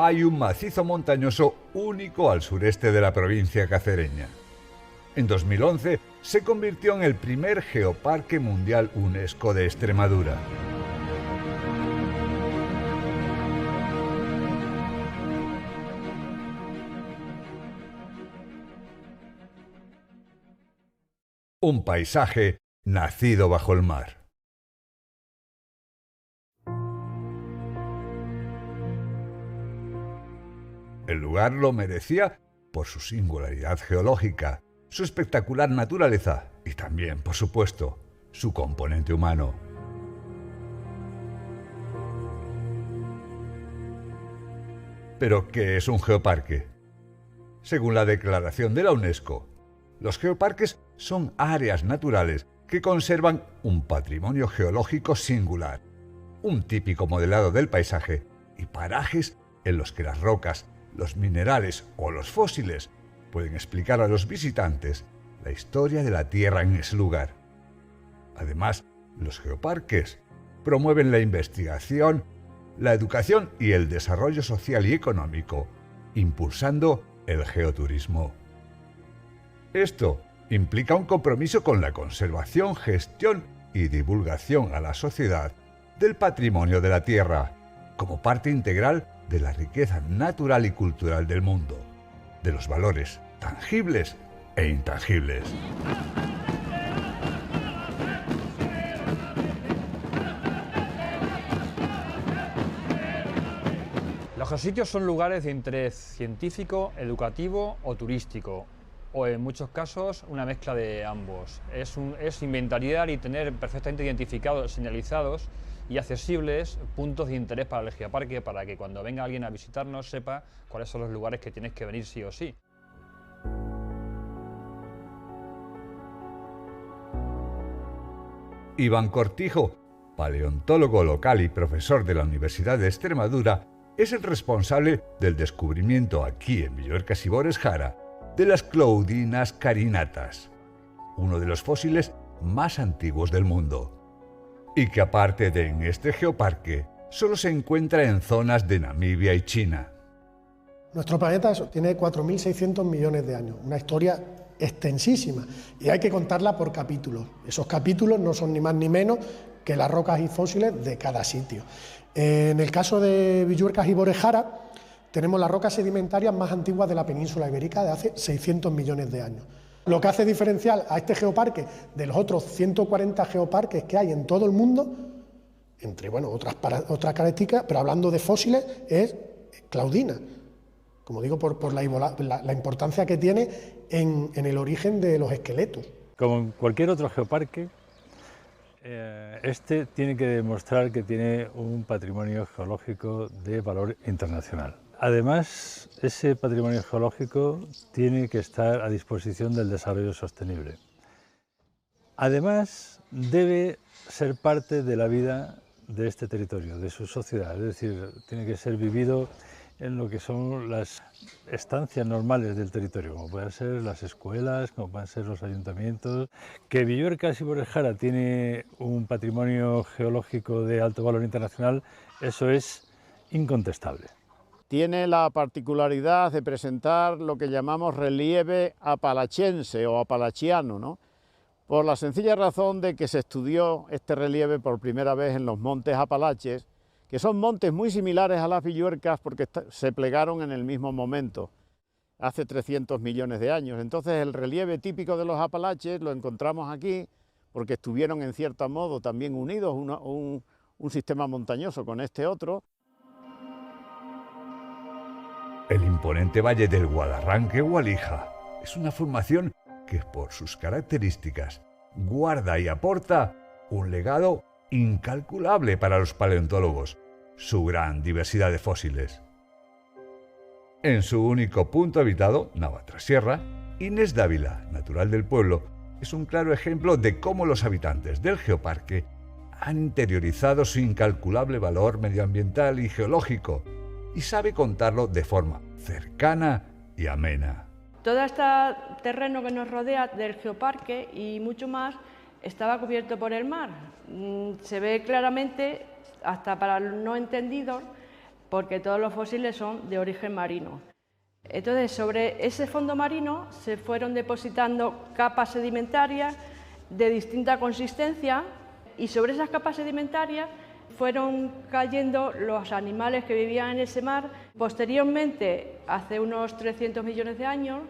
hay un macizo montañoso único al sureste de la provincia cacereña. En 2011 se convirtió en el primer geoparque mundial UNESCO de Extremadura. Un paisaje nacido bajo el mar. El lugar lo merecía por su singularidad geológica, su espectacular naturaleza y también, por supuesto, su componente humano. ¿Pero qué es un geoparque? Según la declaración de la UNESCO, los geoparques son áreas naturales que conservan un patrimonio geológico singular, un típico modelado del paisaje y parajes en los que las rocas, los minerales o los fósiles pueden explicar a los visitantes la historia de la Tierra en ese lugar. Además, los geoparques promueven la investigación, la educación y el desarrollo social y económico, impulsando el geoturismo. Esto implica un compromiso con la conservación, gestión y divulgación a la sociedad del patrimonio de la Tierra, como parte integral de la riqueza natural y cultural del mundo, de los valores tangibles e intangibles. Los geositios son lugares de interés científico, educativo o turístico, o en muchos casos una mezcla de ambos. Es inventariar y tener perfectamente identificados, señalizados y accesibles puntos de interés para el geoparque, para que cuando venga alguien a visitarnos sepa cuáles son los lugares que tienes que venir sí o sí. Iván Cortijo, paleontólogo local y profesor de la Universidad de Extremadura, es el responsable del descubrimiento aquí en Villuercas y Bores Jara de las Claudinas carinatas, uno de los fósiles más antiguos del mundo, y que aparte de en este geoparque, solo se encuentra en zonas de Namibia y China. Nuestro planeta tiene 4.600 millones de años, una historia extensísima, y hay que contarla por capítulos. Esos capítulos no son ni más ni menos que las rocas y fósiles de cada sitio. En el caso de Villuercas y Bores Jara, tenemos las rocas sedimentarias más antiguas de la península ibérica, de hace 600 millones de años. Lo que hace diferencial a este geoparque de los otros 140 geoparques que hay en todo el mundo, entre otras características, pero hablando de fósiles, es Claudina. Como digo, por la importancia que tiene en el origen de los esqueletos. Como en cualquier otro geoparque, este tiene que demostrar que tiene un patrimonio geológico de valor internacional. Además, ese patrimonio geológico tiene que estar a disposición del desarrollo sostenible. Además, debe ser parte de la vida de este territorio, de su sociedad, es decir, tiene que ser vivido en lo que son las estancias normales del territorio, como pueden ser las escuelas, como pueden ser los ayuntamientos. Que Villuercas y Bores Jara tiene un patrimonio geológico de alto valor internacional, eso es incontestable. Tiene la particularidad de presentar lo que llamamos relieve apalachense o apalachiano, ¿no? Por la sencilla razón de que se estudió este relieve por primera vez en los montes Apalaches, que son montes muy similares a las Villuercas porque se plegaron en el mismo momento, hace 300 millones de años. Entonces el relieve típico de los Apalaches lo encontramos aquí porque estuvieron en cierto modo también unidos, un sistema montañoso con este otro. El imponente valle del Guadarranque-Gualija es una formación que por sus características guarda y aporta un legado incalculable para los paleontólogos, su gran diversidad de fósiles. En su único punto habitado, Navatrasierra, Inés Dávila, natural del pueblo, es un claro ejemplo de cómo los habitantes del geoparque han interiorizado su incalculable valor medioambiental y geológico, y sabe contarlo de forma cercana y amena. Todo este terreno que nos rodea del geoparque y mucho más estaba cubierto por el mar. Se ve claramente, hasta para los no entendidos, porque todos los fósiles son de origen marino. Entonces, sobre ese fondo marino se fueron depositando capas sedimentarias de distinta consistencia y sobre esas capas sedimentarias fueron cayendo los animales que vivían en ese mar. Posteriormente, hace unos 300 millones de años,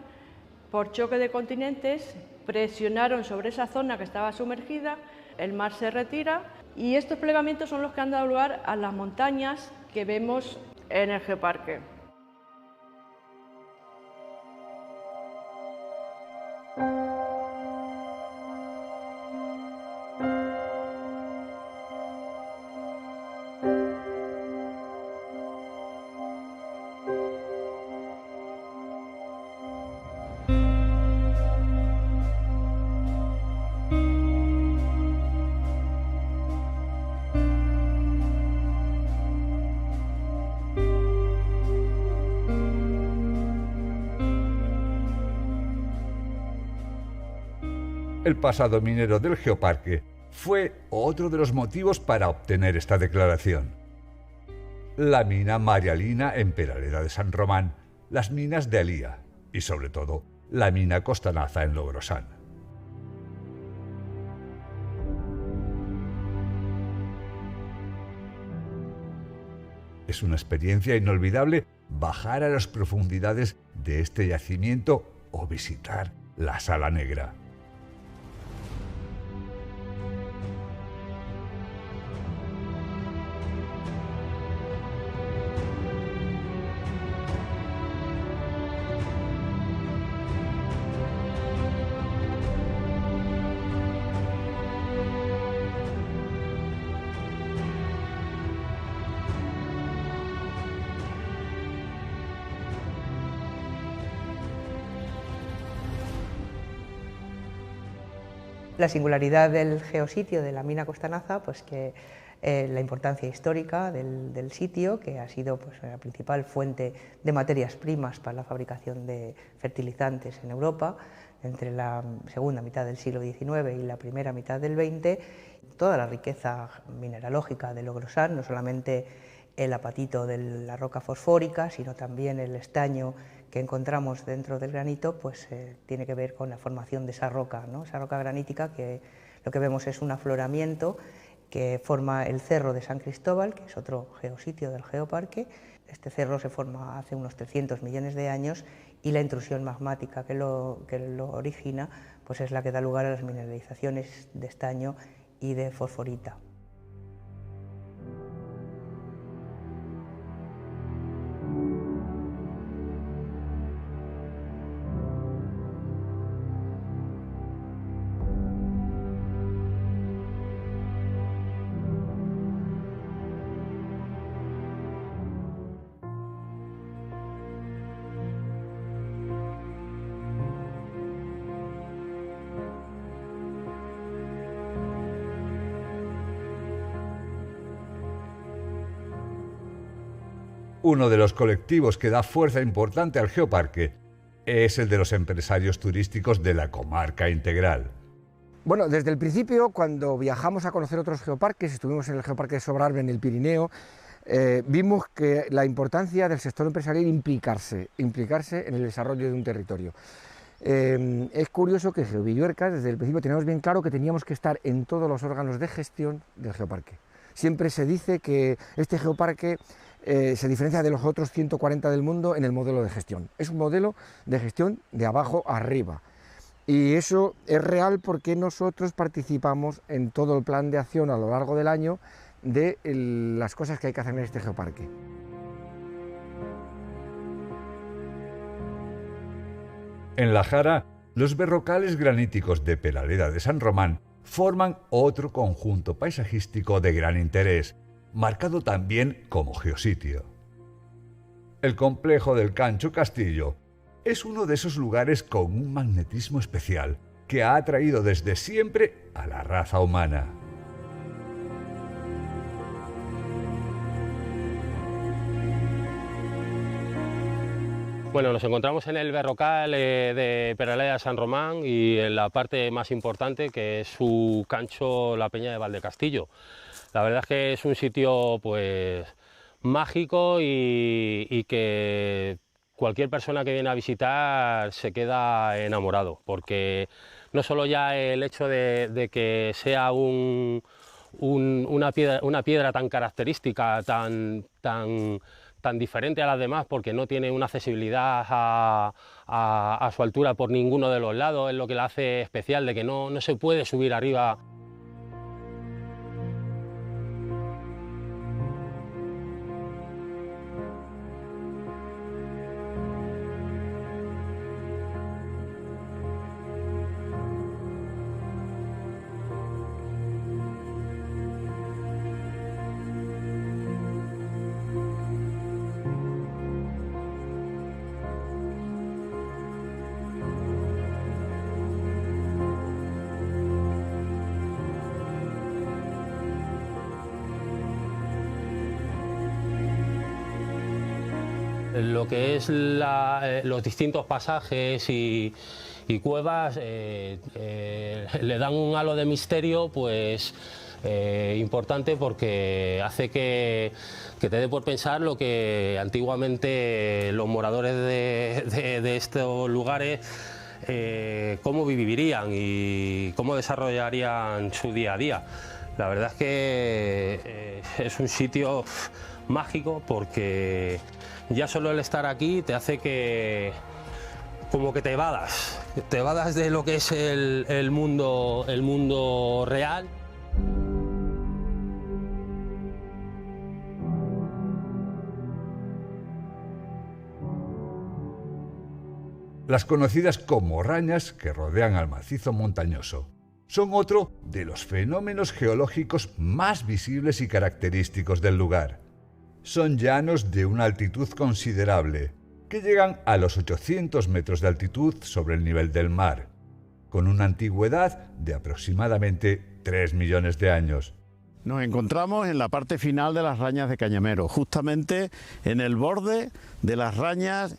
por choque de continentes, presionaron sobre esa zona que estaba sumergida, el mar se retira y estos plegamientos son los que han dado lugar a las montañas que vemos en el geoparque. El pasado minero del geoparque fue otro de los motivos para obtener esta declaración. La mina Marialina en Peraleda de San Román, las minas de Alía y, sobre todo, la mina Costanaza en Logrosán. Es una experiencia inolvidable bajar a las profundidades de este yacimiento o visitar la Sala Negra. La singularidad del geositio de la mina Costanaza, pues que la importancia histórica del sitio, que ha sido pues, la principal fuente de materias primas para la fabricación de fertilizantes en Europa, entre la segunda mitad del siglo XIX y la primera mitad del XX, toda la riqueza mineralógica de Logrosán, no solamente el apatito de la roca fosfórica, sino también el estaño que encontramos dentro del granito, pues tiene que ver con la formación de esa roca, ¿no? Esa roca granítica que lo que vemos es un afloramiento que forma el Cerro de San Cristóbal, que es otro geositio del geoparque. Este cerro se forma hace unos 300 millones de años y la intrusión magmática que lo origina pues es la que da lugar a las mineralizaciones de estaño y de fosforita. Uno de los colectivos que da fuerza importante al geoparque es el de los empresarios turísticos de la comarca integral. Bueno, desde el principio, cuando viajamos a conocer otros geoparques, estuvimos en el geoparque de Sobrarbe en el Pirineo, vimos que la importancia del sector empresarial implicarse en el desarrollo de un territorio. Es curioso que GeoVilluercas, desde el principio teníamos bien claro que teníamos que estar en todos los órganos de gestión del geoparque. Siempre se dice que este geoparque se diferencia de los otros 140 del mundo en el modelo de gestión. Es un modelo de gestión de abajo arriba. Y eso es real porque nosotros participamos en todo el plan de acción a lo largo del año de las cosas que hay que hacer en este geoparque. En la Jara, los berrocales graníticos de Peraleda de San Román forman otro conjunto paisajístico de gran interés, marcado también como geositio. El complejo del Cancho Castillo es uno de esos lugares con un magnetismo especial que ha atraído desde siempre a la raza humana. Bueno, nos encontramos en el berrocal de Peraleda de San Román y en la parte más importante, que es su cancho, la Peña de Valdecastillo. La verdad es que es un sitio pues mágico y que cualquier persona que viene a visitar se queda enamorado, porque no solo ya el hecho de que sea una piedra tan característica, tan diferente a las demás, porque no tiene una accesibilidad a su altura por ninguno de los lados, es lo que la hace especial, de que no se puede subir arriba. Lo que es los distintos pasajes y cuevas le dan un halo de misterio pues importante, porque hace que te dé por pensar lo que antiguamente los moradores de estos lugares cómo vivirían y cómo desarrollarían su día a día. La verdad es que es un sitio mágico, porque ya solo el estar aquí te hace que como que te evadas de lo que es el mundo real. Las conocidas como rañas que rodean al macizo montañoso son otro de los fenómenos geológicos más visibles y característicos del lugar. Son llanos de una altitud considerable, que llegan a los 800 metros de altitud sobre el nivel del mar, con una antigüedad de aproximadamente 3 millones de años. Nos encontramos en la parte final de las Rañas de Cañamero, justamente en el borde de las rañas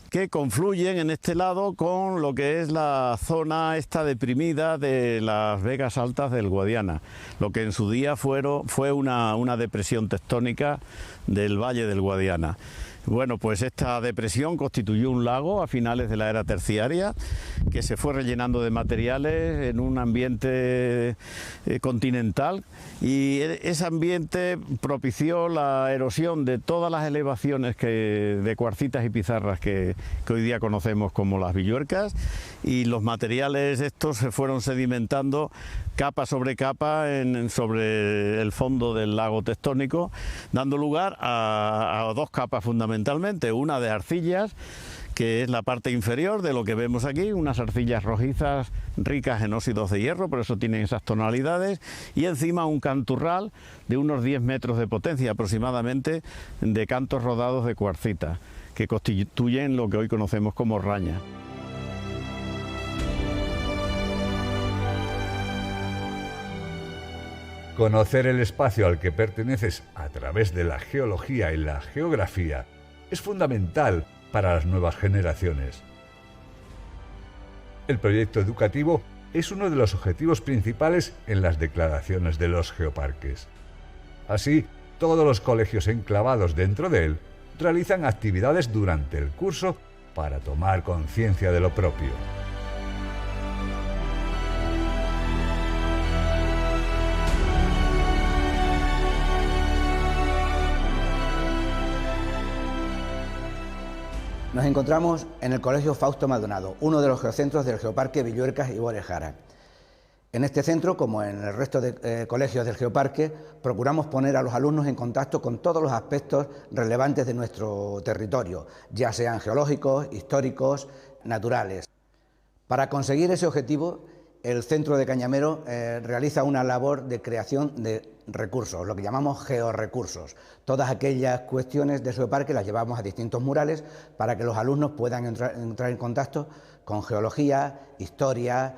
que confluyen en este lado con lo que es la zona esta deprimida de las Vegas Altas del Guadiana, lo que en su día fue una depresión tectónica del Valle del Guadiana. Bueno, pues esta depresión constituyó un lago a finales de la era terciaria, que se fue rellenando de materiales en un ambiente continental, y ese ambiente propició la erosión de todas las elevaciones de cuarcitas y pizarras que hoy día conocemos como las Villuercas, y los materiales estos se fueron sedimentando capa sobre capa sobre el fondo del lago tectónico, dando lugar a dos capas fundamentalmente, una de arcillas, que es la parte inferior de lo que vemos aquí, unas arcillas rojizas ricas en óxidos de hierro, por eso tienen esas tonalidades, y encima un canturral de unos 10 metros de potencia aproximadamente, de cantos rodados de cuarcita, que constituyen lo que hoy conocemos como raña. Conocer el espacio al que perteneces a través de la geología y la geografía es fundamental para las nuevas generaciones. El proyecto educativo es uno de los objetivos principales en las declaraciones de los geoparques. Así, todos los colegios enclavados dentro de él realizan actividades durante el curso para tomar conciencia de lo propio. Nos encontramos en el Colegio Fausto Maldonado, uno de los geocentros del Geoparque Villuercas y Borejara. En este centro, como en el resto de colegios del Geoparque, procuramos poner a los alumnos en contacto con todos los aspectos relevantes de nuestro territorio, ya sean geológicos, históricos, naturales. Para conseguir ese objetivo, el Centro de Cañamero realiza una labor de creación de recursos, lo que llamamos georrecursos. Todas aquellas cuestiones de Geoparque las llevamos a distintos murales para que los alumnos puedan entrar en contacto con geología, historia,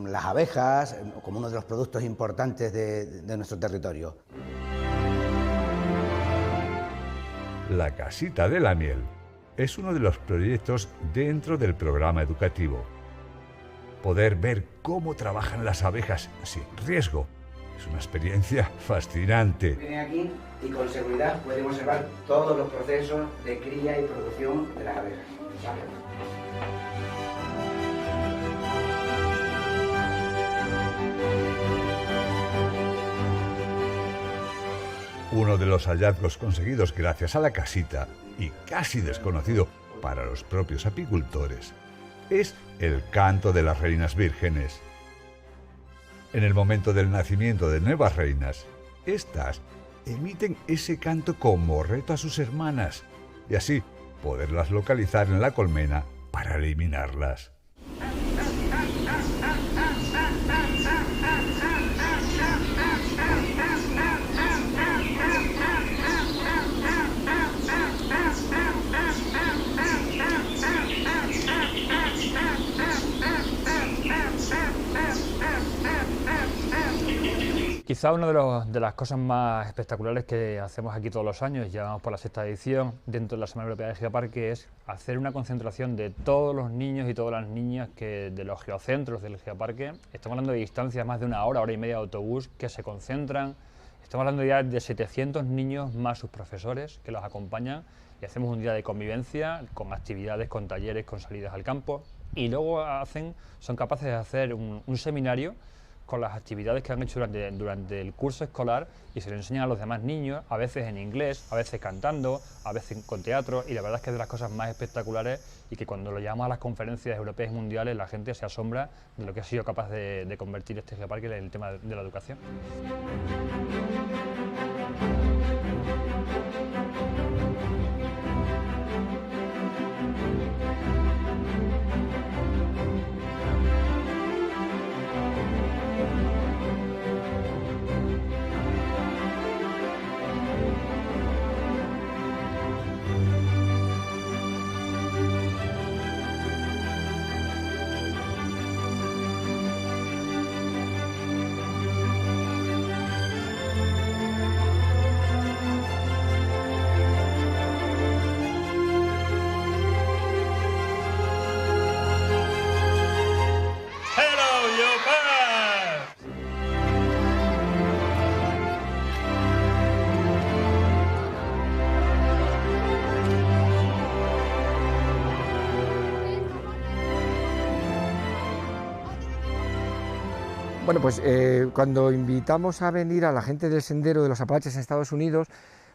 las abejas, como uno de los productos importantes de nuestro territorio. La Casita de la Miel es uno de los proyectos dentro del programa educativo. Poder ver cómo trabajan las abejas sin riesgo Es una experiencia fascinante. Viene aquí y con seguridad pueden observar todos los procesos de cría y producción de las abejas. Uno de los hallazgos conseguidos gracias a la casita, y casi desconocido para los propios apicultores, es el canto de las reinas vírgenes. En el momento del nacimiento de nuevas reinas, estas emiten ese canto como reto a sus hermanas, y así poderlas localizar en la colmena para eliminarlas. Quizá una de las cosas más espectaculares que hacemos aquí todos los años, ya vamos por la 6ª edición, dentro de la Semana Europea de Geoparque, es hacer una concentración de todos los niños y todas las niñas de los geocentros del Geoparque. Estamos hablando de distancias más de una hora y media de autobús que se concentran. Estamos hablando ya de 700 niños más sus profesores que los acompañan, y hacemos un día de convivencia con actividades, con talleres, con salidas al campo, y luego son capaces de hacer un seminario con las actividades que han hecho durante el curso escolar, y se lo enseñan a los demás niños, a veces en inglés, a veces cantando, a veces con teatro, y la verdad es que es de las cosas más espectaculares, y que cuando lo llevamos a las conferencias europeas y mundiales la gente se asombra de lo que ha sido capaz de convertir este geoparque en el tema de la educación. Bueno, pues cuando invitamos a venir a la gente del Sendero de los Apalaches en Estados Unidos,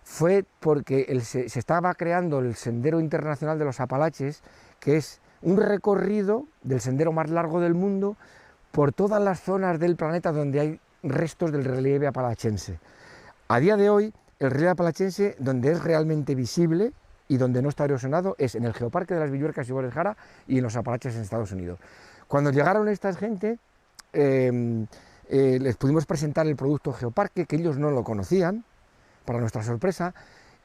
fue porque se estaba creando el Sendero Internacional de los Apalaches, que es un recorrido del sendero más largo del mundo por todas las zonas del planeta donde hay restos del relieve apalachense. A día de hoy, el relieve apalachense, donde es realmente visible y donde no está erosionado, es en el Geoparque de las Villuercas y Bores Jara y en los Apalaches en Estados Unidos. Cuando llegaron estas gente, les pudimos presentar el producto Geoparque, que ellos no lo conocían, para nuestra sorpresa,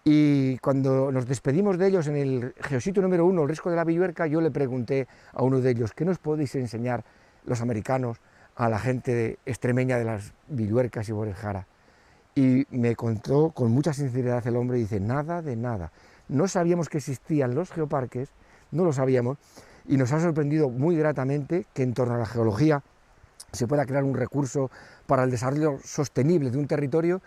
y cuando nos despedimos de ellos en el geositio número 1, el Risco de la Villuerca, yo le pregunté a uno de ellos: ¿qué nos podéis enseñar los americanos a la gente extremeña de las Villuercas y Bores Jara? Y me contó con mucha sinceridad el hombre, dice: nada de nada, no sabíamos que existían los geoparques, no lo sabíamos, y nos ha sorprendido muy gratamente que en torno a la geología se pueda crear un recurso para el desarrollo sostenible de un territorio,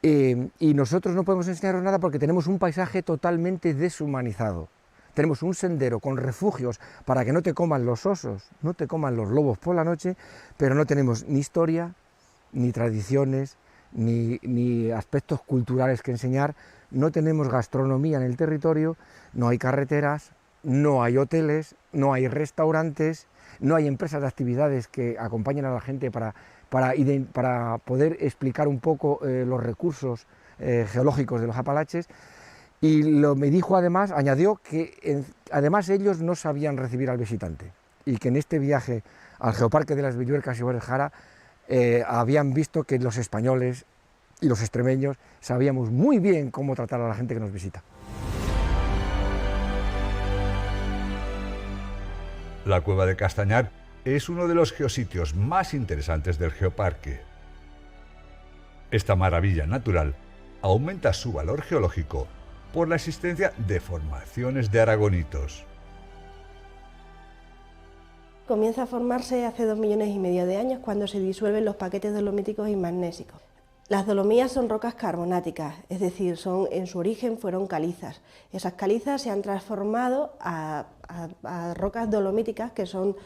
y nosotros no podemos enseñaros nada porque tenemos un paisaje totalmente deshumanizado. Tenemos un sendero con refugios para que no te coman los osos, no te coman los lobos por la noche, pero no tenemos ni historia, ni tradiciones, ni aspectos culturales que enseñar, no tenemos gastronomía en el territorio, no hay carreteras, no hay hoteles, no hay restaurantes, no hay empresas de actividades que acompañen a la gente para poder explicar un poco los recursos geológicos de los Apalaches. Y me dijo además, añadió que además ellos no sabían recibir al visitante, y que en este viaje al Geoparque de las Villuercas y Bores Jara habían visto que los españoles y los extremeños sabíamos muy bien cómo tratar a la gente que nos visita. La Cueva de Castañar es uno de los geositios más interesantes del Geoparque. Esta maravilla natural aumenta su valor geológico por la existencia de formaciones de aragonitos. Comienza a formarse hace 2,5 millones de años cuando se disuelven los paquetes dolomíticos y magnésicos. Las dolomías son rocas carbonáticas, es decir, en su origen fueron calizas. Esas calizas se han transformado a rocas dolomíticas que son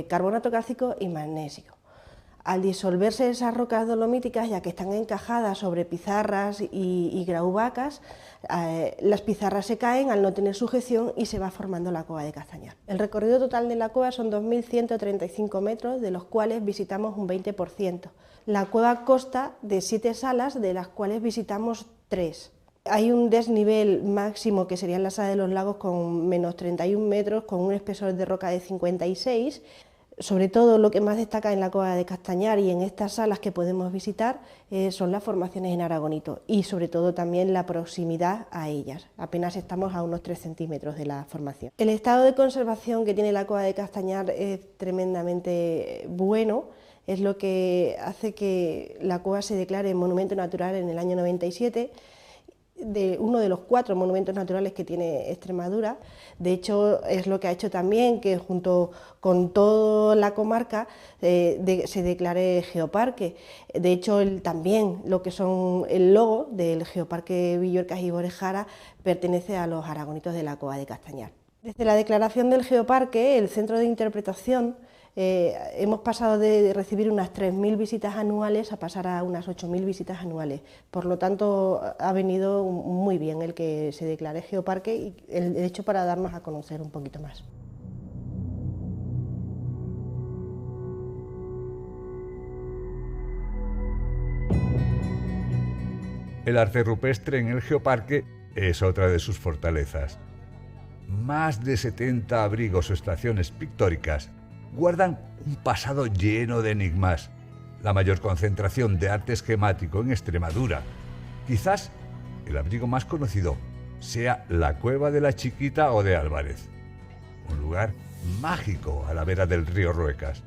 carbonato cálcico y magnesio. Al disolverse esas rocas dolomíticas, ya que están encajadas sobre pizarras y graubacas, las pizarras se caen al no tener sujeción y se va formando la Cueva de Castañar. El recorrido total de la cueva son 2.135 metros, de los cuales visitamos un 20%. La cueva consta de 7 salas, de las cuales visitamos 3. Hay un desnivel máximo, que sería en la sala de los lagos, con menos 31 metros, con un espesor de roca de 56. Sobre todo, lo que más destaca en la Cueva de Castañar y en estas salas que podemos visitar son las formaciones en aragonito y sobre todo también la proximidad a ellas. Apenas estamos a unos 3 centímetros de la formación. El estado de conservación que tiene la Cueva de Castañar es tremendamente bueno. Es lo que hace que la cueva se declare monumento natural en el año 97, uno de los 4 monumentos naturales que tiene Extremadura. De hecho, es lo que ha hecho también que junto con toda la comarca se declare geoparque. De hecho, también lo que son el logo del Geoparque Villuercas y Borejara pertenece a los aragonitos de la Cueva de Castañar. Desde la declaración del geoparque, el centro de interpretación, hemos pasado de recibir unas 3.000 visitas anuales a pasar a unas 8.000 visitas anuales. Por lo tanto, ha venido muy bien el que se declare geoparque y el hecho para darnos a conocer un poquito más. El arte rupestre en el geoparque es otra de sus fortalezas. Más de 70 abrigos o estaciones pictóricas guardan un pasado lleno de enigmas, la mayor concentración de arte esquemático en Extremadura. Quizás el abrigo más conocido sea la Cueva de la Chiquita o de Álvarez, un lugar mágico a la vera del río Ruecas.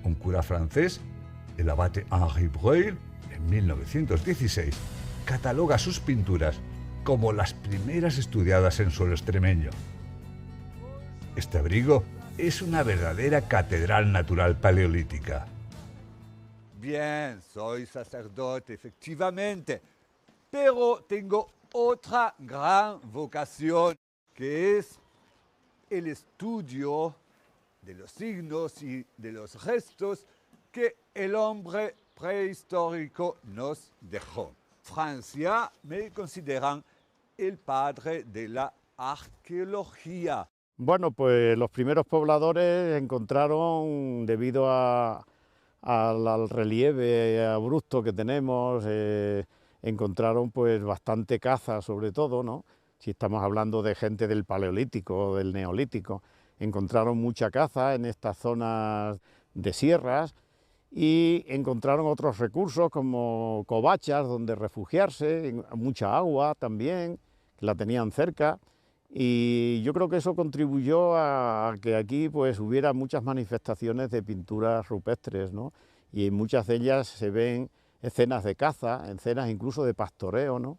Un cura francés, el abate Henri Breuil, en 1916, cataloga sus pinturas como las primeras estudiadas en suelo extremeño. Este abrigo es una verdadera catedral natural paleolítica. Bien, soy sacerdote, efectivamente, pero tengo otra gran vocación, que es el estudio de los signos y de los restos que el hombre prehistórico nos dejó. Francia me consideran el padre de la arqueología. Bueno, pues los primeros pobladores encontraron, debido al relieve abrupto que tenemos, encontraron pues bastante caza, sobre todo, ¿no? Si estamos hablando de gente del Paleolítico o del Neolítico, encontraron mucha caza en estas zonas de sierras y encontraron otros recursos como covachas donde refugiarse, mucha agua también, que la tenían cerca. Y yo creo que eso contribuyó a que aquí pues hubiera muchas manifestaciones de pinturas rupestres, ¿no? Y en muchas de ellas se ven escenas de caza, escenas incluso de pastoreo, ¿no?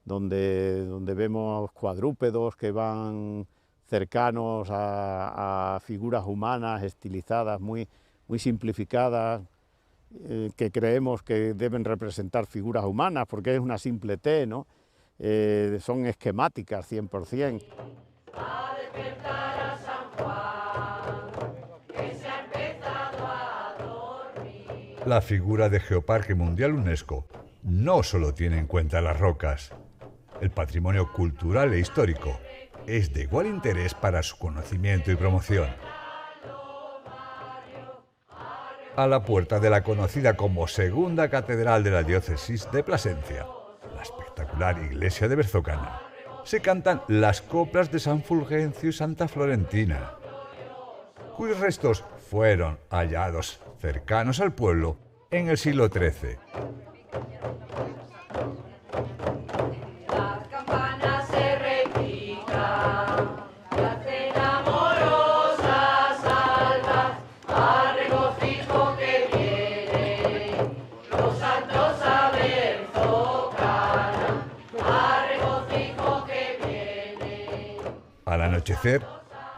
Donde vemos cuadrúpedos que van cercanos a figuras humanas estilizadas, muy simplificadas, que creemos que deben representar figuras humanas porque es una simple T, ¿no? Son esquemáticas 100%. La figura de Geoparque Mundial UNESCO no solo tiene en cuenta las rocas. El patrimonio cultural e histórico es de igual interés para su conocimiento y promoción. A la puerta de la conocida como Segunda Catedral de la Diócesis de Plasencia, la espectacular iglesia de Berzocana, se cantan las coplas de San Fulgencio y Santa Florentina, cuyos restos fueron hallados cercanos al pueblo en el siglo XIII. Al anochecer,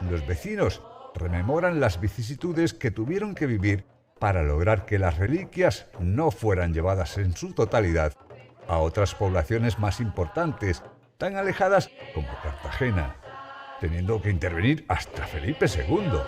los vecinos rememoran las vicisitudes que tuvieron que vivir para lograr que las reliquias no fueran llevadas en su totalidad a otras poblaciones más importantes, tan alejadas como Cartagena, teniendo que intervenir hasta Felipe II.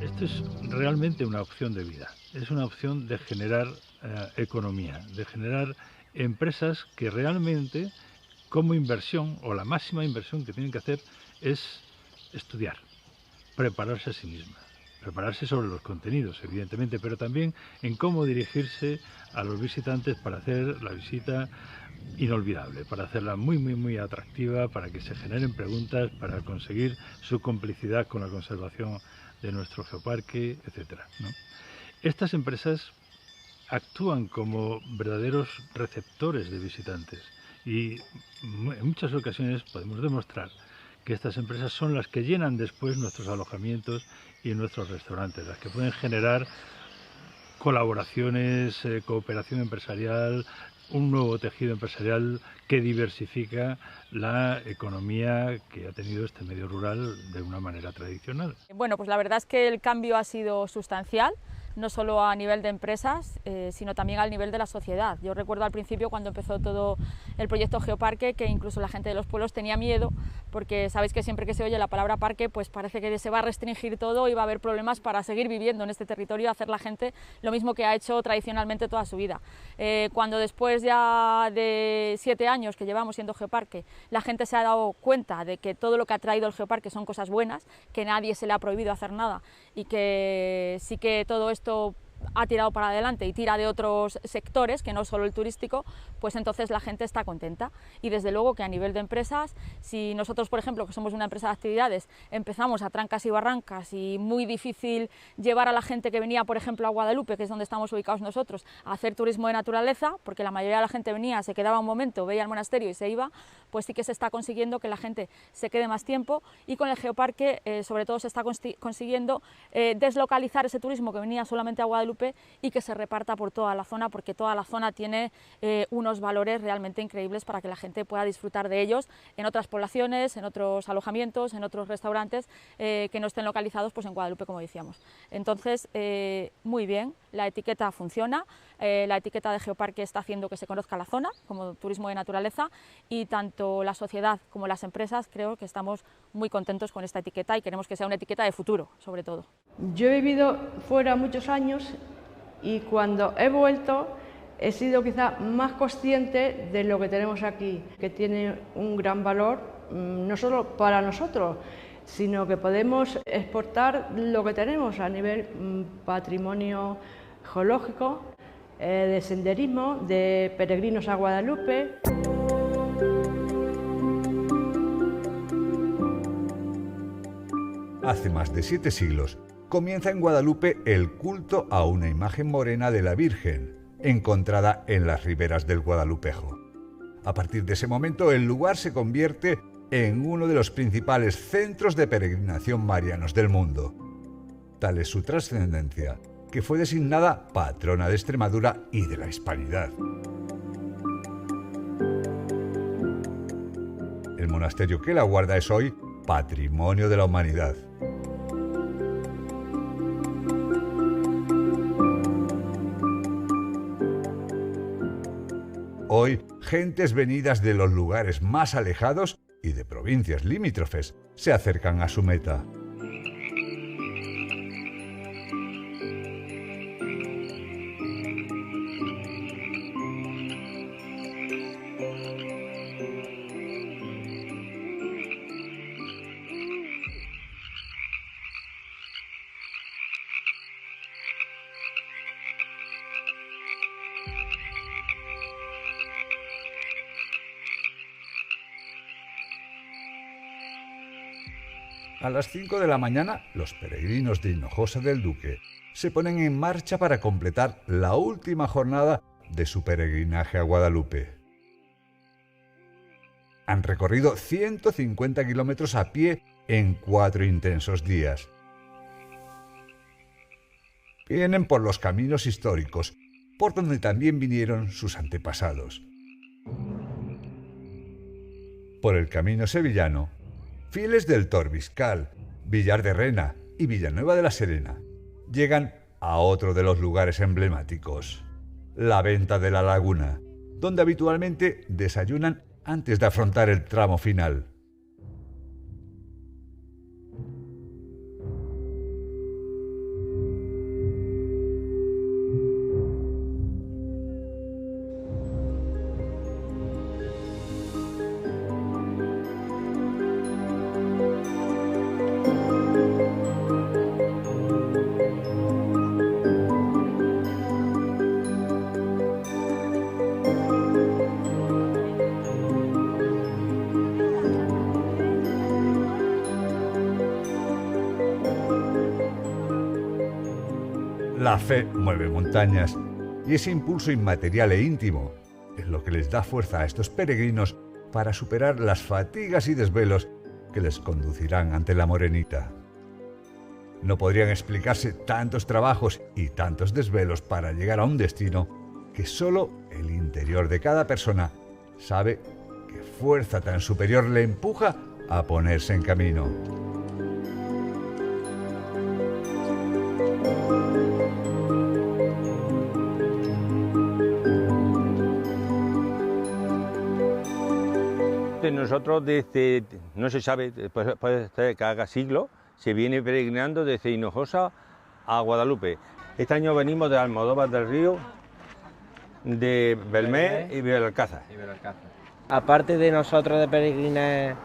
Esto es realmente una opción de vida, es una opción de generar economía, de generar empresas que realmente como inversión o la máxima inversión que tienen que hacer es estudiar, prepararse a sí mismas, prepararse sobre los contenidos evidentemente, pero también en cómo dirigirse a los visitantes para hacer la visita inolvidable, para hacerla muy atractiva, para que se generen preguntas, para conseguir su complicidad con la conservación de nuestro geoparque, etcétera, ¿no? Estas empresas actúan como verdaderos receptores de visitantes y en muchas ocasiones podemos demostrar que estas empresas son las que llenan después nuestros alojamientos y nuestros restaurantes, las que pueden generar colaboraciones, cooperación empresarial, un nuevo tejido empresarial que diversifica la economía que ha tenido este medio rural de una manera tradicional. Bueno, pues la verdad es que el cambio ha sido sustancial, no solo a nivel de empresas, sino también al nivel de la sociedad. Yo recuerdo al principio, cuando empezó todo el proyecto Geoparque, que incluso la gente de los pueblos tenía miedo, porque sabéis que siempre que se oye la palabra parque, pues parece que se va a restringir todo y va a haber problemas para seguir viviendo en este territorio, hacer la gente lo mismo que ha hecho tradicionalmente toda su vida. Cuando después ya de 7 años que llevamos siendo Geoparque, la gente se ha dado cuenta de que todo lo que ha traído el Geoparque son cosas buenas, que nadie se le ha prohibido hacer nada y que sí que todo esto ha tirado para adelante y tira de otros sectores que no solo el turístico, pues entonces la gente está contenta. Y desde luego que a nivel de empresas, si nosotros, por ejemplo, que somos una empresa de actividades, empezamos a trancas y barrancas y muy difícil llevar a la gente que venía, por ejemplo, a Guadalupe, que es donde estamos ubicados nosotros, a hacer turismo de naturaleza, porque la mayoría de la gente venía, se quedaba un momento, veía el monasterio y se iba, pues sí que se está consiguiendo que la gente se quede más tiempo, y con el Geoparque sobre todo se está consiguiendo deslocalizar ese turismo que venía solamente a Guadalupe y que se reparta por toda la zona, porque toda la zona tiene unos valores realmente increíbles para que la gente pueda disfrutar de ellos en otras poblaciones, en otros alojamientos, en otros restaurantes que no estén localizados pues en Guadalupe, como decíamos. Entonces, muy bien, la etiqueta funciona, la etiqueta de Geoparque está haciendo que se conozca la zona como turismo de naturaleza, y tanto la sociedad como las empresas creo que estamos muy contentos con esta etiqueta y queremos que sea una etiqueta de futuro, sobre todo. Yo he vivido fuera muchos años y cuando he vuelto he sido quizá más consciente de lo que tenemos aquí, que tiene un gran valor, no solo para nosotros, sino que podemos exportar lo que tenemos a nivel patrimonio geológico, de senderismo, de peregrinos a Guadalupe. Hace más de 7 siglos, comienza en Guadalupe el culto a una imagen morena de la Virgen, encontrada en las riberas del Guadalupejo. A partir de ese momento, el lugar se convierte en uno de los principales centros de peregrinación marianos del mundo. Tal es su trascendencia, que fue designada patrona de Extremadura y de la Hispanidad. El monasterio que la guarda es hoy Patrimonio de la Humanidad. Hoy, gentes venidas de los lugares más alejados y de provincias limítrofes se acercan a su meta. A las 5 de la mañana, los peregrinos de Hinojosa del Duque se ponen en marcha para completar la última jornada de su peregrinaje a Guadalupe. Han recorrido 150 kilómetros a pie en 4 intensos días. Vienen por los caminos históricos, por donde también vinieron sus antepasados. Por el camino sevillano, fieles del Torbiscal, Villar de Rena y Villanueva de la Serena llegan a otro de los lugares emblemáticos, la Venta de la Laguna, donde habitualmente desayunan antes de afrontar el tramo final. La fe mueve montañas y ese impulso inmaterial e íntimo es lo que les da fuerza a estos peregrinos para superar las fatigas y desvelos que les conducirán ante la Morenita. No podrían explicarse tantos trabajos y tantos desvelos para llegar a un destino que solo el interior de cada persona sabe qué fuerza tan superior le empuja a ponerse en camino. Nosotros desde, no se sabe, puede ser que haga siglos, se viene peregrinando desde Hinojosa a Guadalupe. Este año venimos de Almodóvar del Río, de Belmé y Belalcázar. Aparte de nosotros de peregrinar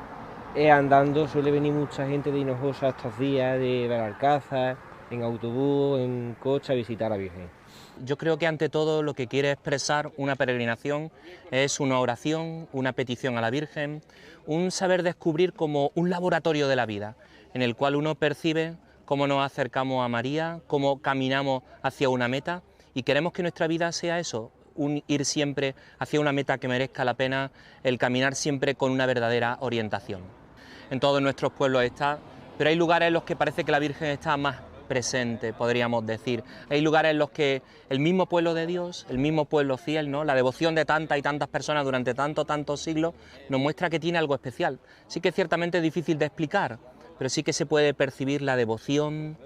andando, suele venir mucha gente de Hinojosa estos días, de Belalcázar, en autobús, en coche, a visitar a la Virgen. Yo creo que ante todo lo que quiere expresar una peregrinación es una oración, una petición a la Virgen, un saber descubrir como un laboratorio de la vida, en el cual uno percibe cómo nos acercamos a María, cómo caminamos hacia una meta, y queremos que nuestra vida sea eso, ir siempre hacia una meta que merezca la pena, el caminar siempre con una verdadera orientación. En todos nuestros pueblos está, pero hay lugares en los que parece que la Virgen está más presente, podríamos decir. Hay lugares en los que el mismo pueblo de Dios, el mismo pueblo fiel, ¿no? La devoción de tantas y tantas personas durante tantos siglos nos muestra que tiene algo especial. Sí que es ciertamente difícil de explicar, pero sí que se puede percibir la devoción,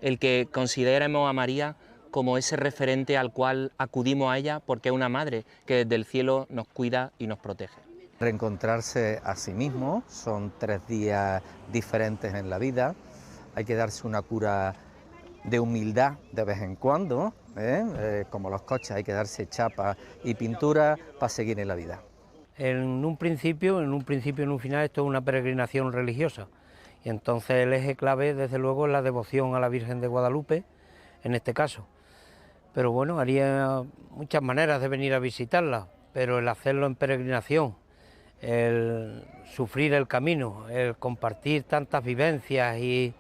el que consideremos a María como ese referente al cual acudimos a ella porque es una madre que desde el cielo nos cuida y nos protege. Reencontrarse a sí mismo, son 3 días diferentes en la vida, hay que darse una cura de humildad de vez en cuando, como los coches hay que darse chapa y pintura para seguir en la vida. En un principio, en un final, esto es una peregrinación religiosa y entonces el eje clave desde luego es la devoción a la Virgen de Guadalupe, en este caso. Pero bueno, haría muchas maneras de venir a visitarla, pero el hacerlo en peregrinación, el sufrir el camino, el compartir tantas vivencias y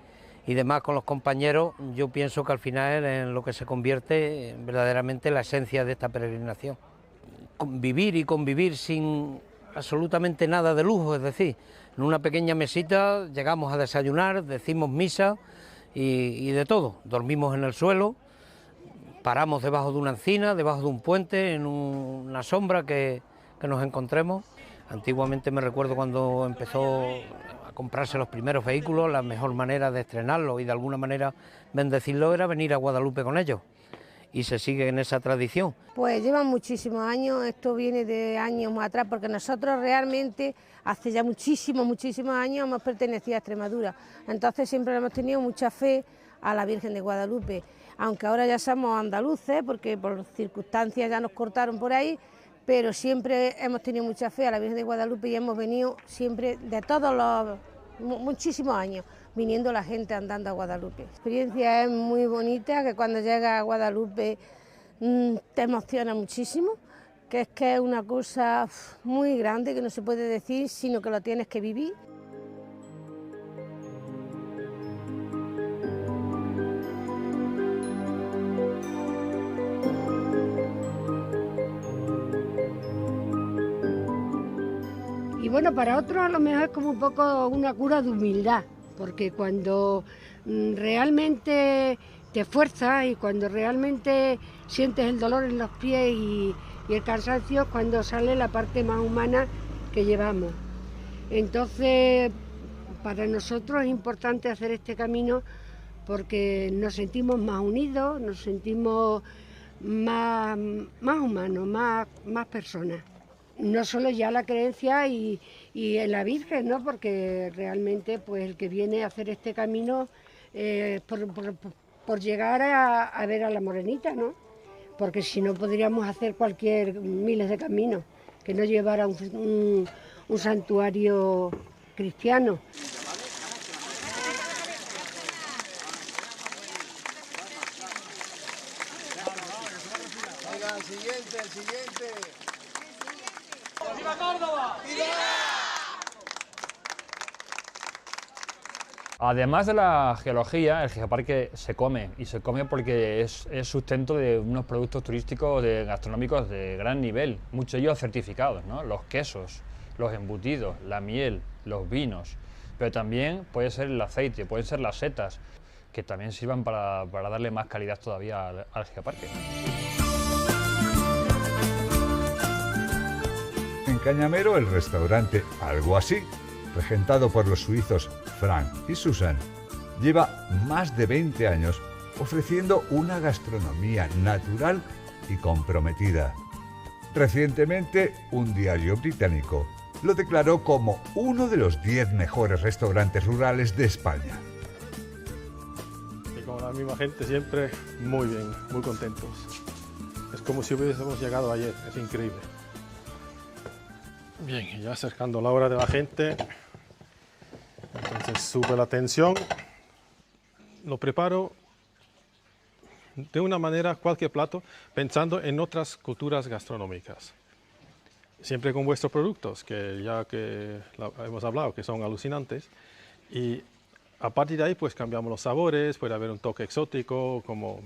demás con los compañeros, yo pienso que al final es en lo que se convierte verdaderamente la esencia de esta peregrinación. Vivir y convivir sin absolutamente nada de lujo, es decir, en una pequeña mesita llegamos a desayunar, decimos misa y de todo, dormimos en el suelo, paramos debajo de una encina, debajo de un puente, en una sombra que nos encontremos. Antiguamente me recuerdo cuando empezó a comprarse los primeros vehículos, la mejor manera de estrenarlos y de alguna manera bendecirlos era venir a Guadalupe con ellos. y se sigue en esa tradición. Pues llevan muchísimos años, esto viene de años más atrás, porque nosotros realmente hace ya muchísimos años hemos pertenecido a Extremadura, entonces siempre hemos tenido mucha fe a la Virgen de Guadalupe, aunque ahora ya somos andaluces, porque por circunstancias ya nos cortaron por ahí, pero siempre hemos tenido mucha fe a la Virgen de Guadalupe y hemos venido siempre de todos los muchísimos años, viniendo la gente andando a Guadalupe. La experiencia es muy bonita, que cuando llegas a Guadalupe te emociona muchísimo, que es una cosa muy grande que no se puede decir, sino que lo tienes que vivir. Y bueno, para otros a lo mejor es como un poco una cura de humildad, porque cuando realmente te esfuerzas y cuando realmente sientes el dolor en los pies y el cansancio, cuando sale la parte más humana que llevamos. Entonces, para nosotros es importante hacer este camino porque nos sentimos más unidos, nos sentimos más humanos, más personas. No solo ya la creencia y en la Virgen, ¿no? Porque realmente pues el que viene a hacer este camino por llegar a ver a la Morenita, ¿no? Porque si no podríamos hacer miles de caminos que no llevara un santuario cristiano. Venga, el siguiente. ¡Viva Córdoba! ¡Viva! Además de la geología, el geoparque se come, y se come porque es sustento de unos productos turísticos gastronómicos de gran nivel, muchos de ellos certificados, ¿no? Los quesos, los embutidos, la miel, los vinos, pero también puede ser el aceite, pueden ser las setas, que también sirvan para darle más calidad todavía al geoparque. En Cañamero, el restaurante Algo Así, regentado por los suizos Frank y Susan, lleva más de 20 años ofreciendo una gastronomía natural y comprometida. Recientemente, un diario británico lo declaró como uno de los 10 mejores restaurantes rurales de España. Y con la misma gente siempre muy bien, muy contentos. Es como si hubiésemos llegado ayer, es increíble. Bien, y ya acercando la hora de la gente, entonces sube la tensión. Lo preparo de una manera, cualquier plato, pensando en otras culturas gastronómicas. Siempre con vuestros productos, que ya que hemos hablado, que son alucinantes. Y a partir de ahí, pues cambiamos los sabores, puede haber un toque exótico, como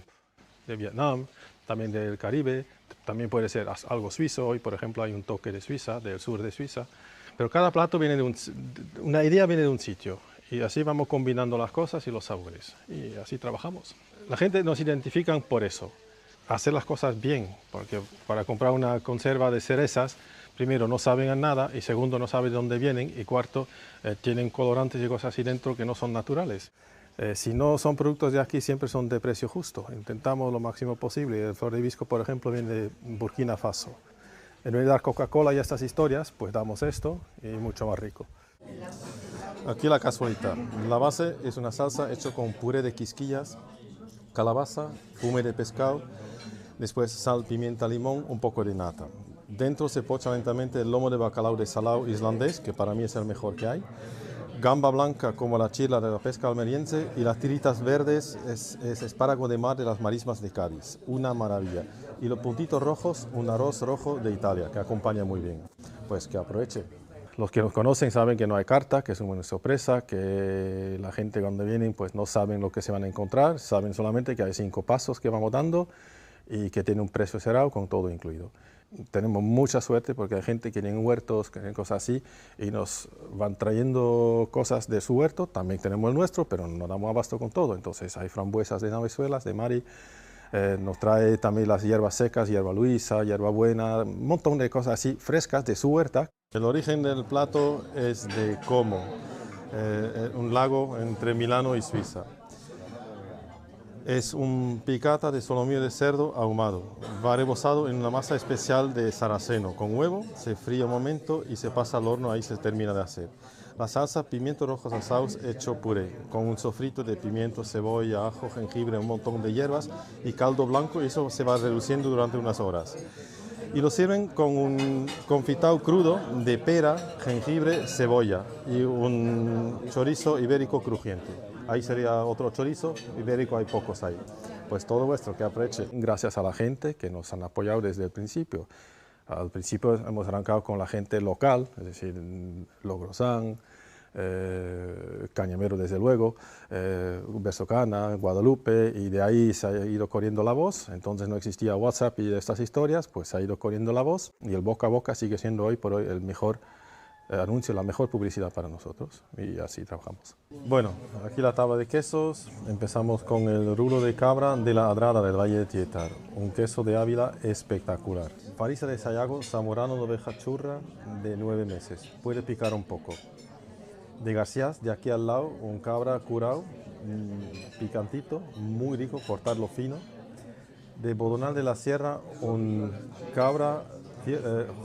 de Vietnam, también del Caribe, también puede ser algo suizo. Hoy, por ejemplo, hay un toque de Suiza, del sur de Suiza. Pero cada plato viene una idea viene de un sitio. Y así vamos combinando las cosas y los sabores. Y así trabajamos. La gente nos identifica por eso. Hacer las cosas bien. Porque para comprar una conserva de cerezas, primero no saben nada, y segundo no saben de dónde vienen, y cuarto tienen colorantes y cosas así dentro que no son naturales. Si no son productos de aquí, siempre son de precio justo. Intentamos lo máximo posible. El flor de hibisco, por ejemplo, viene de Burkina Faso. En vez de dar Coca-Cola y estas historias, pues damos esto y mucho más rico. Aquí la casualidad. La base es una salsa hecha con puré de quisquillas, calabaza, fume de pescado, después sal, pimienta, limón, un poco de nata. Dentro se pocha lentamente el lomo de bacalao de salao islandés, que para mí es el mejor que hay. Gamba blanca como la chirla de la pesca almeriense, y las tiritas verdes es espárrago de mar de las marismas de Cádiz. Una maravilla. Y los puntitos rojos, un arroz rojo de Italia, que acompaña muy bien. Pues que aproveche. Los que nos conocen saben que no hay carta, que es una sorpresa, que la gente cuando vienen pues no saben lo que se van a encontrar, saben solamente que hay 5 pasos que vamos dando y que tiene un precio cerrado con todo incluido. Tenemos mucha suerte porque hay gente que tiene huertos, que tiene cosas así, y nos van trayendo cosas de su huerto. También tenemos el nuestro, pero no damos abasto con todo. Entonces hay frambuesas de Navezuelas, de Mari, nos trae también las hierbas secas, hierba luisa, hierba buena, un montón de cosas así frescas de su huerta. El origen del plato es de Como, un lago entre Milano y Suiza. Es un picata de solomillo de cerdo ahumado. Va rebozado en una masa especial de sarraceno con huevo, se fríe un momento y se pasa al horno, ahí se termina de hacer. La salsa, pimientos rojos asados hecho puré, con un sofrito de pimiento, cebolla, ajo, jengibre, un montón de hierbas y caldo blanco, y eso se va reduciendo durante unas horas. Y lo sirven con un confitado crudo de pera, jengibre, cebolla y un chorizo ibérico crujiente. Ahí sería otro chorizo ibérico, hay pocos ahí. Pues todo vuestro, que aproveche. Gracias a la gente que nos han apoyado desde el principio. Al principio hemos arrancado con la gente local, es decir, Logrosán, Cañamero desde luego, Bersocana, Guadalupe, y de ahí se ha ido corriendo la voz. Entonces no existía WhatsApp y estas historias, pues se ha ido corriendo la voz, y el boca a boca sigue siendo hoy por hoy el mejor anuncio, la mejor publicidad para nosotros, y así trabajamos. Bueno, aquí la tabla de quesos. Empezamos con el rulo de cabra de la Adrada del Valle de Tietar, un queso de Ávila espectacular. Farisa de Sayago, zamorano de oveja churra de 9 meses, puede picar un poco. De Garcías, de aquí al lado, un cabra curao, picantito, muy rico, cortarlo fino. De Bodonal de la Sierra, un cabra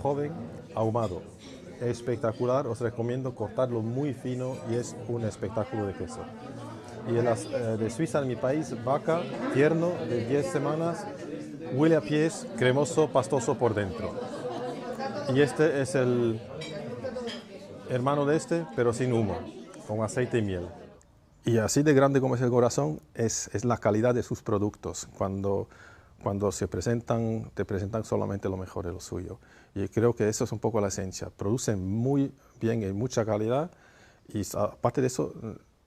joven ahumado. Espectacular, os recomiendo cortarlo muy fino y es un espectáculo de queso. Y de Suiza, en mi país, vaca, tierno, de 10 semanas, huele a pies, cremoso, pastoso por dentro. Y este es el hermano de este, pero sin humo, con aceite y miel. Y así de grande como es el corazón, es la calidad de sus productos. Cuando se presentan, te presentan solamente lo mejor de lo suyo. Y creo que eso es un poco la esencia. Producen muy bien y mucha calidad, y aparte de eso,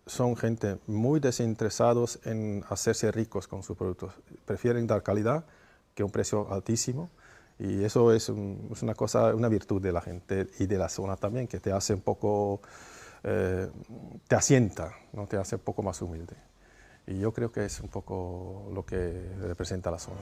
son gente muy desinteresados en hacerse ricos con sus productos. Prefieren dar calidad que un precio altísimo, y eso es una cosa, una virtud de la gente y de la zona también, que te hace un poco, te asienta, ¿no? Te hace un poco más humilde. Y yo creo que es un poco lo que representa la zona.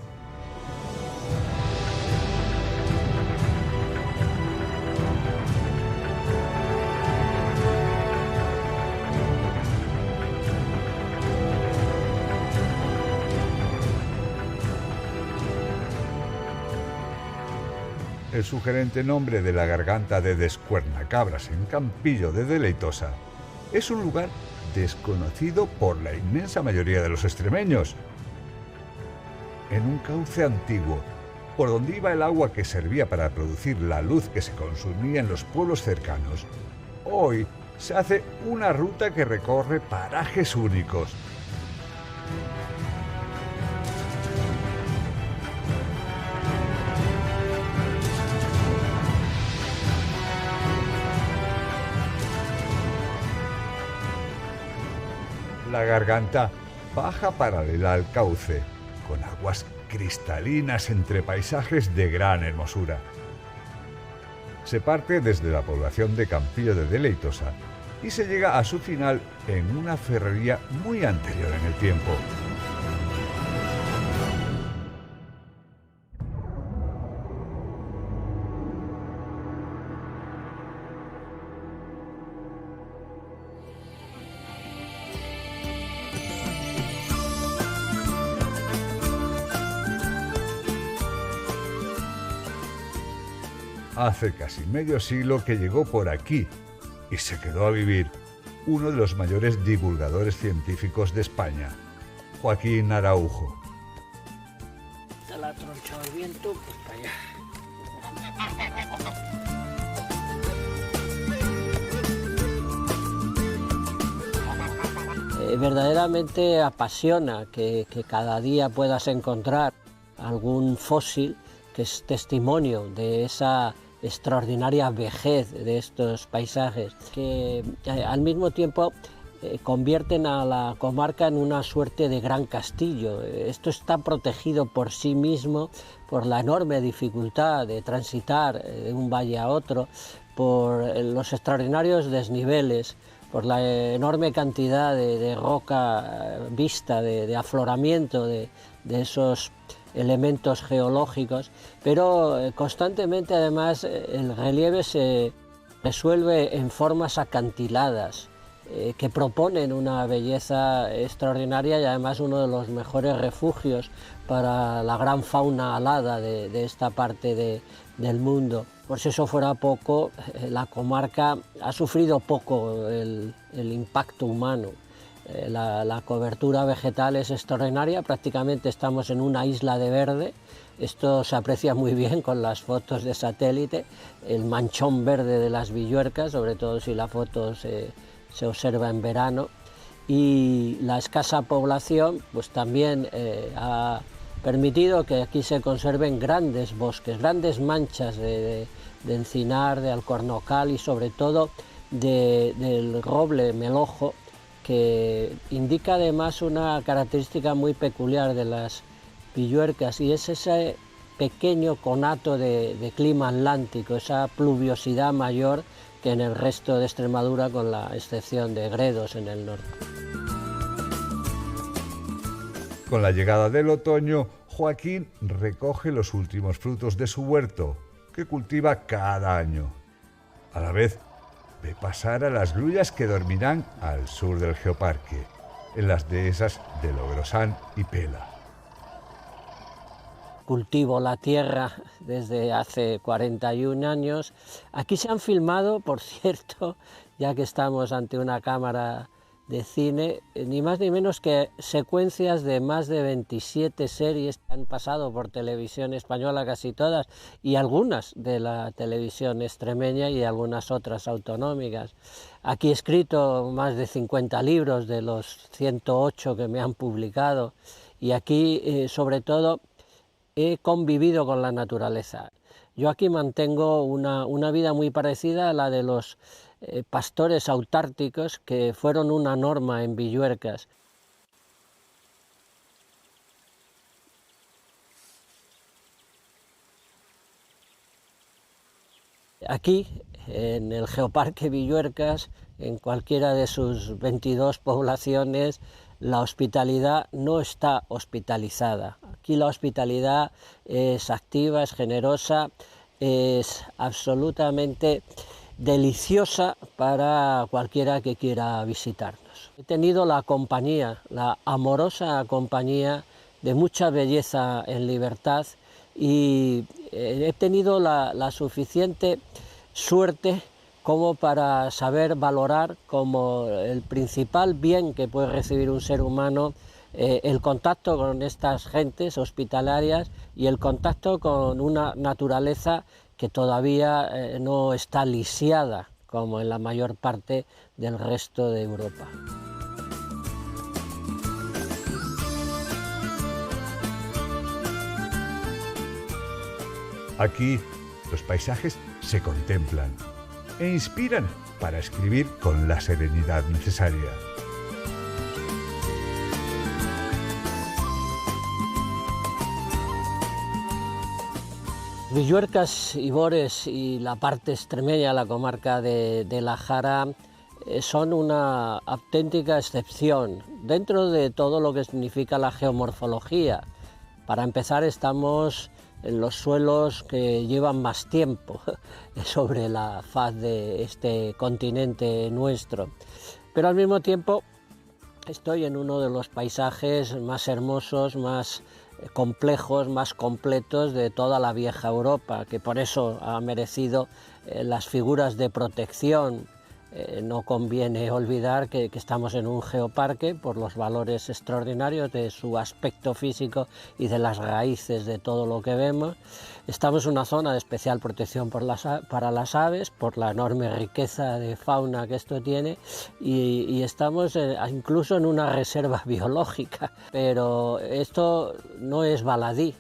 El sugerente nombre de la garganta de Descuernacabras, en Campillo de Deleitosa, es un lugar desconocido por la inmensa mayoría de los extremeños. En un cauce antiguo, por donde iba el agua que servía para producir la luz que se consumía en los pueblos cercanos, hoy se hace una ruta que recorre parajes únicos. La garganta baja paralela al cauce, con aguas cristalinas entre paisajes de gran hermosura. Se parte desde la población de Campillo de Deleitosa y se llega a su final en una ferrería muy anterior en el tiempo. Hace casi medio siglo que llegó por aquí y se quedó a vivir uno de los mayores divulgadores científicos de España, Joaquín Araujo. Está la troncha del viento, pues para allá. Verdaderamente apasiona que cada día puedas encontrar algún fósil que es testimonio de esa extraordinaria vejez de estos paisajes, que al mismo tiempo convierten a la comarca en una suerte de gran castillo. Esto está protegido por sí mismo, por la enorme dificultad de transitar de un valle a otro, por los extraordinarios desniveles, por la enorme cantidad de roca vista, de afloramiento de esos elementos geológicos, pero constantemente además el relieve se resuelve en formas acantiladas, que proponen una belleza extraordinaria y además uno de los mejores refugios para la gran fauna alada de esta parte del mundo. Por si eso fuera poco, la comarca ha sufrido poco el impacto humano. La cobertura vegetal es extraordinaria, prácticamente estamos en una isla de verde. Esto se aprecia muy bien con las fotos de satélite, el manchón verde de las Villuercas, sobre todo si la foto se observa en verano, y la escasa población pues también ha permitido que aquí se conserven grandes bosques, grandes manchas de encinar, de alcornocal y sobre todo del roble melojo, que indica además una característica muy peculiar de las Villuercas, y es ese pequeño conato de clima atlántico, esa pluviosidad mayor que en el resto de Extremadura, con la excepción de Gredos en el norte. Con la llegada del otoño, Joaquín recoge los últimos frutos de su huerto, que cultiva cada año. A la vez, ve pasar a las grullas que dormirán al sur del geoparque, en las dehesas de Logrosán y Pela. Cultivo la tierra desde hace 41 años. Aquí se han filmado, por cierto, ya que estamos ante una cámara de cine, ni más ni menos que secuencias de más de 27 series que han pasado por televisión española, casi todas, y algunas de la televisión extremeña y algunas otras autonómicas. Aquí he escrito más de 50 libros de los 108 que me han publicado, y aquí sobre todo he convivido con la naturaleza. Yo aquí mantengo una vida muy parecida a la de los pastores autárticos que fueron una norma en Villuercas. Aquí, en el Geoparque Villuercas, en cualquiera de sus 22 poblaciones, la hospitalidad no está hospitalizada. Aquí la hospitalidad es activa, es generosa, es absolutamente deliciosa para cualquiera que quiera visitarnos. He tenido la compañía, la amorosa compañía de mucha belleza en libertad, y he tenido la suficiente suerte como para saber valorar como el principal bien que puede recibir un ser humano el contacto con estas gentes hospitalarias y el contacto con una naturaleza que todavía no está lisiada como en la mayor parte del resto de Europa. Aquí los paisajes se contemplan e inspiran para escribir con la serenidad necesaria. Villuercas, Ibores y la parte extremeña, la comarca de la Jara, son una auténtica excepción dentro de todo lo que significa la geomorfología. Para empezar, estamos en los suelos que llevan más tiempo sobre la faz de este continente nuestro. Pero al mismo tiempo estoy en uno de los paisajes más hermosos, más complejos, más completos de toda la vieja Europa, que por eso ha merecido las figuras de protección. No conviene olvidar que estamos en un geoparque por los valores extraordinarios de su aspecto físico y de las raíces de todo lo que vemos. Estamos en una zona de especial protección para las aves, por la enorme riqueza de fauna que esto tiene, y estamos incluso en una reserva biológica. Pero esto no es baladí.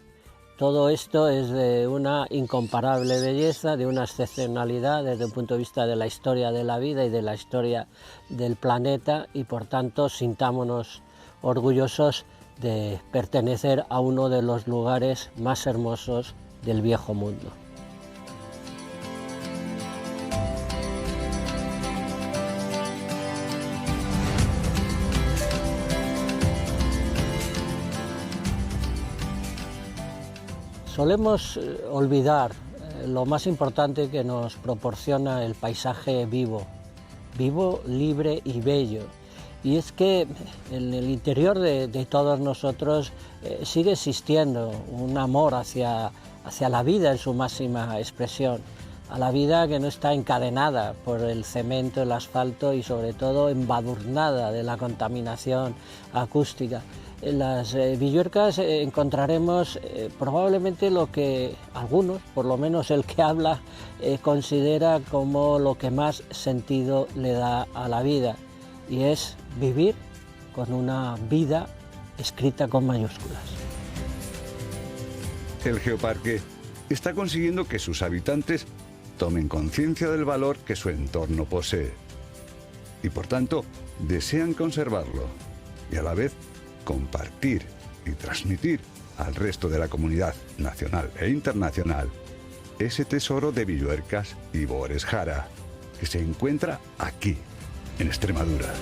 Todo esto es de una incomparable belleza, de una excepcionalidad desde el punto de vista de la historia de la vida y de la historia del planeta, y por tanto sintámonos orgullosos de pertenecer a uno de los lugares más hermosos del viejo mundo. Solemos olvidar lo más importante que nos proporciona el paisaje vivo vivo, libre y bello. Y es que en el interior de todos nosotros sigue existiendo un amor hacia la vida en su máxima expresión, a la vida que no está encadenada por el cemento, el asfalto y sobre todo embadurnada de la contaminación acústica. En las Villuercas encontraremos probablemente lo que algunos, por lo menos el que habla, considera como lo que más sentido le da a la vida, y es vivir con una vida escrita con mayúsculas. El geoparque está consiguiendo que sus habitantes tomen conciencia del valor que su entorno posee y por tanto desean conservarlo y a la vez compartir y transmitir al resto de la comunidad nacional e internacional ese tesoro de Villuercas y Bores Jara que se encuentra aquí, en Extremadura.